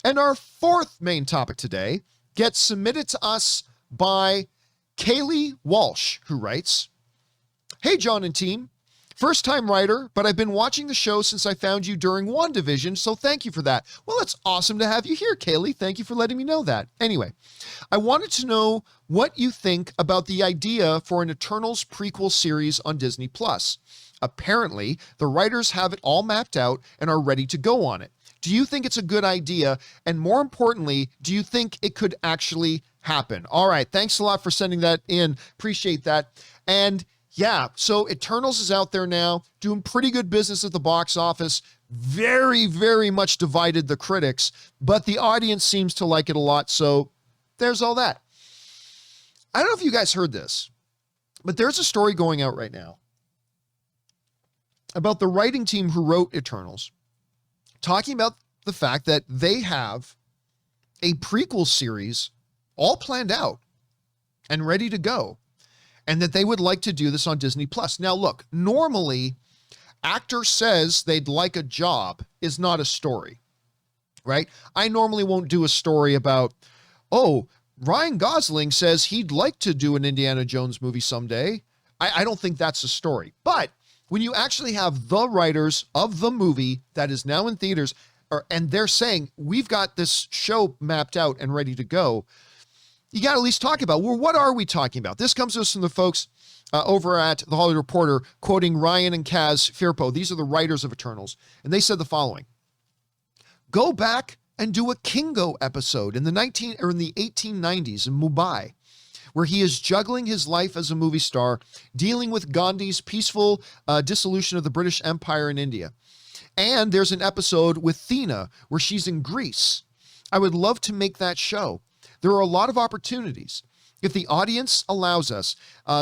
And our fourth main topic today gets submitted to us by Kayleigh Walsh, who writes, "Hey, John and team. First time writer, but I've been watching the show since I found you during Wandavision, so thank you for that." Well, it's awesome to have you here, Kayleigh. Thank you for letting me know that. Anyway, I wanted to know what you think about the idea for an Eternals prequel series on Disney+. Apparently, the writers have it all mapped out and are ready to go on it. Do you think it's a good idea? And more importantly, do you think it could actually happen? All right, thanks a lot for sending that in. Appreciate that. And yeah, so Eternals is out there now, doing pretty good business at the box office. Very, very much divided the critics, but the audience seems to like it a lot, so there's all that. I don't know if you guys heard this, but there's a story going out right now about the writing team who wrote Eternals, talking about the fact that they have a prequel series all planned out and ready to go, and that they would like to do this on Disney+. Now, look, normally, actor says they'd like a job is not a story, right? I normally won't do a story about, oh, Ryan Gosling says he'd like to do an Indiana Jones movie someday. I don't think that's a story. But when you actually have the writers of the movie that is now in theaters, and they're saying, we've got this show mapped out and ready to go, you got to at least talk about, well, what are we talking about? This comes to us from the folks over at The Hollywood Reporter, quoting Ryan and Kaz Firpo. These are the writers of Eternals. And they said the following: "Go back and do a Kingo episode in the 1890s in Mumbai, where he is juggling his life as a movie star, dealing with Gandhi's peaceful dissolution of the British Empire in India. And there's an episode with Thena where she's in Greece. I would love to make that show. There are a lot of opportunities. If the audience allows us,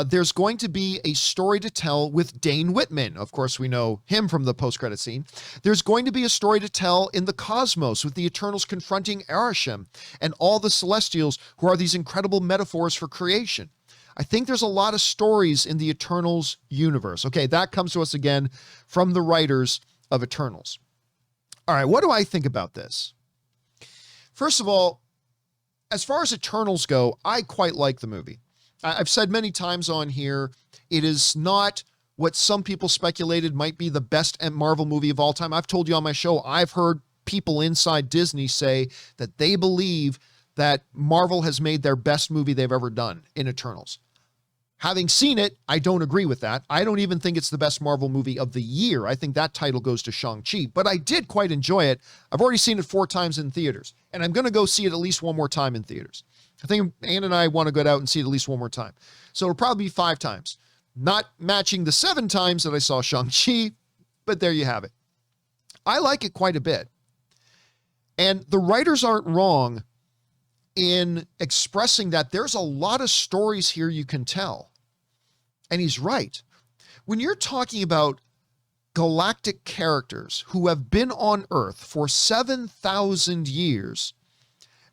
there's going to be a story to tell with Dane Whitman." Of course, we know him from the post-credit scene. "There's going to be a story to tell in the cosmos with the Eternals confronting Arishem and all the Celestials, who are these incredible metaphors for creation. I think there's a lot of stories in the Eternals universe." Okay, that comes to us again from the writers of Eternals. All right, what do I think about this? First of all, as far as Eternals go, I quite like the movie. I've said many times on here, it is not what some people speculated might be the best Marvel movie of all time. I've told you on my show, I've heard people inside Disney say that they believe that Marvel has made their best movie they've ever done in Eternals. Having seen it, I don't agree with that. I don't even think it's the best Marvel movie of the year. I think that title goes to Shang-Chi, but I did quite enjoy it. I've already seen it 4 times in theaters, and I'm going to go see it at least one more time in theaters. I think Ann and I want to go out and see it at least one more time. So it'll probably be 5 times. Not matching the 7 times that I saw Shang-Chi, but there you have it. I like it quite a bit. And the writers aren't wrong in expressing that there's a lot of stories here you can tell. And he's right. When you're talking about galactic characters who have been on Earth for 7,000 years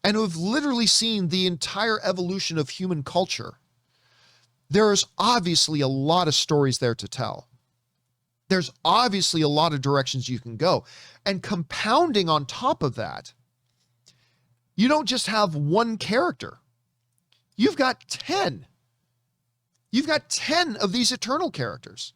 and who have literally seen the entire evolution of human culture, there's obviously a lot of stories there to tell. There's obviously a lot of directions you can go. And compounding on top of that, you don't just have one character. You've got 10. You've got 10 of these Eternal characters.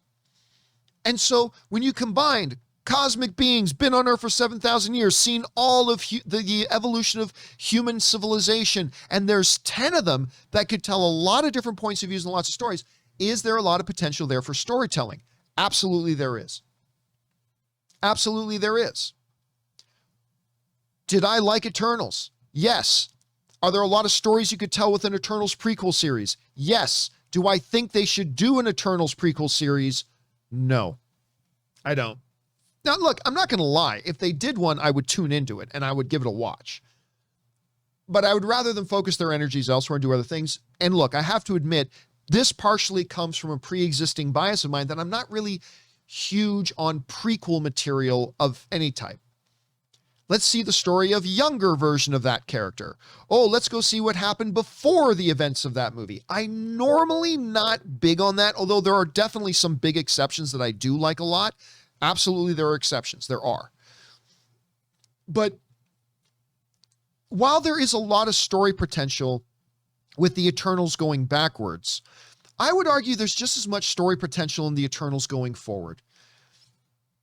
And so when you combine cosmic beings, been on Earth for 7,000 years, seen all of the evolution of human civilization, and there's 10 of them that could tell a lot of different points of views and lots of stories, is there a lot of potential there for storytelling? Absolutely there is. Absolutely there is. Did I like Eternals? Yes. Are there a lot of stories you could tell with an Eternals prequel series? Yes. Do I think they should do an Eternals prequel series? No, I don't. Now, look, I'm not going to lie. If they did one, I would tune into it and I would give it a watch. But I would rather them focus their energies elsewhere and do other things. And look, I have to admit, this partially comes from a pre-existing bias of mine that I'm not really huge on prequel material of any type. Let's see the story of younger version of that character. Oh, let's go see what happened before the events of that movie. I'm normally not big on that, although there are definitely some big exceptions that I do like a lot. Absolutely, there are exceptions. There are. But while there is a lot of story potential with the Eternals going backwards, I would argue there's just as much story potential in the Eternals going forward.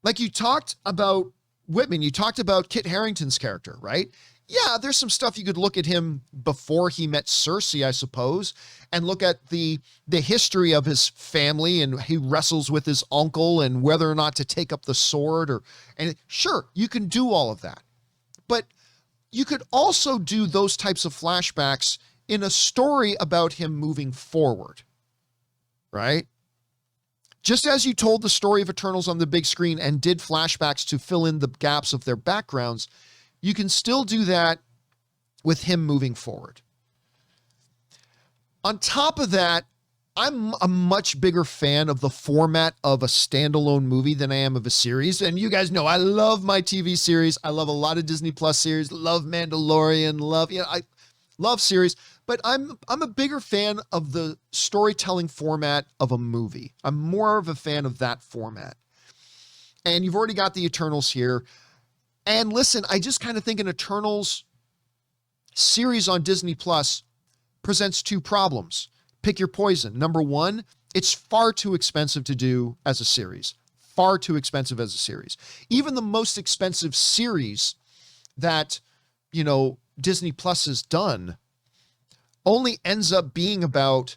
Like you talked about Whitman, you talked about Kit Harington's character, right? Yeah, there's some stuff you could look at him before he met Cersei, I suppose, and look at the history of his family, and he wrestles with his uncle and whether or not to take up the sword, and sure, you can do all of that. But you could also do those types of flashbacks in a story about him moving forward, right? Just as you told the story of Eternals on the big screen and did flashbacks to fill in the gaps of their backgrounds, you can still do that with him moving forward. On top of that, I'm a much bigger fan of the format of a standalone movie than I am of a series. And you guys know I love my TV series. I love a lot of Disney Plus series, love Mandalorian, I love series, but I'm a bigger fan of the storytelling format of a movie. I'm more of a fan of that format. And you've already got the Eternals here. And listen, I just kind of think an Eternals series on Disney Plus presents two problems. Pick your poison. Number one, it's far too expensive to do as a series. Far too expensive as a series. Even the most expensive series that, Disney Plus has done only ends up being about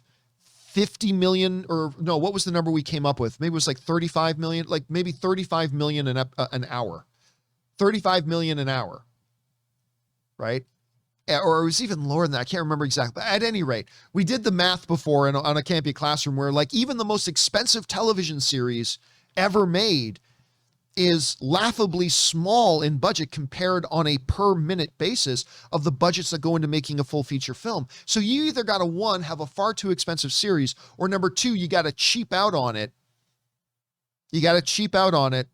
50 million, or no, what was the number we came up with? Maybe it was like 35 million, like maybe 35 million an hour. 35 million an hour, right? Or it was even lower than that. I can't remember exactly. But at any rate, we did the math before on a Campea Classroom where like even the most expensive television series ever made is laughably small in budget compared on a per minute basis of the budgets that go into making a full feature film. So you either got to, one, have a far too expensive series, or number two, you got to cheap out on it. You got to cheap out on it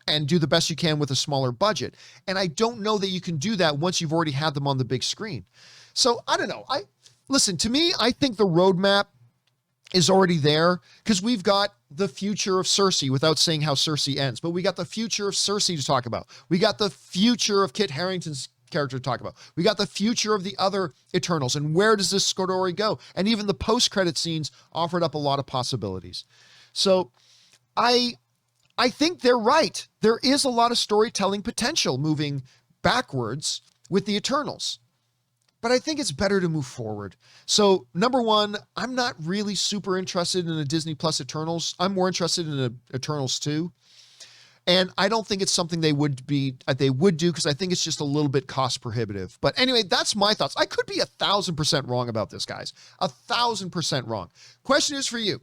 and do the best you can with a smaller budget. And I don't know that you can do that once you've already had them on the big screen. So I don't know. Listen, to me, I think the roadmap is already there because we've got the future of Cersei without saying how Cersei ends, but we got the future of Cersei to talk about. We got the future of Kit Harington's character to talk about. We got the future of the other Eternals and where does this story go? And even the post-credit scenes offered up a lot of possibilities. So I think they're right. There is a lot of storytelling potential moving backwards with the Eternals, but I think it's better to move forward. So number one, I'm not really super interested in a Disney Plus Eternals. I'm more interested in a Eternals 2. And I don't think it's something they would do because I think it's just a little bit cost prohibitive. But anyway, that's my thoughts. I could be 1,000% wrong about this, guys. 1,000% wrong. Question is for you.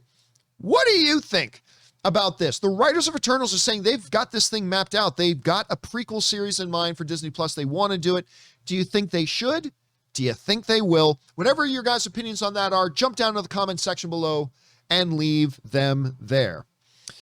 What do you think about this? The writers of Eternals are saying they've got this thing mapped out. They've got a prequel series in mind for Disney Plus. They want to do it. Do you think they should? Do you think they will? Whatever your guys' opinions on that are, jump down to the comment section below and leave them there.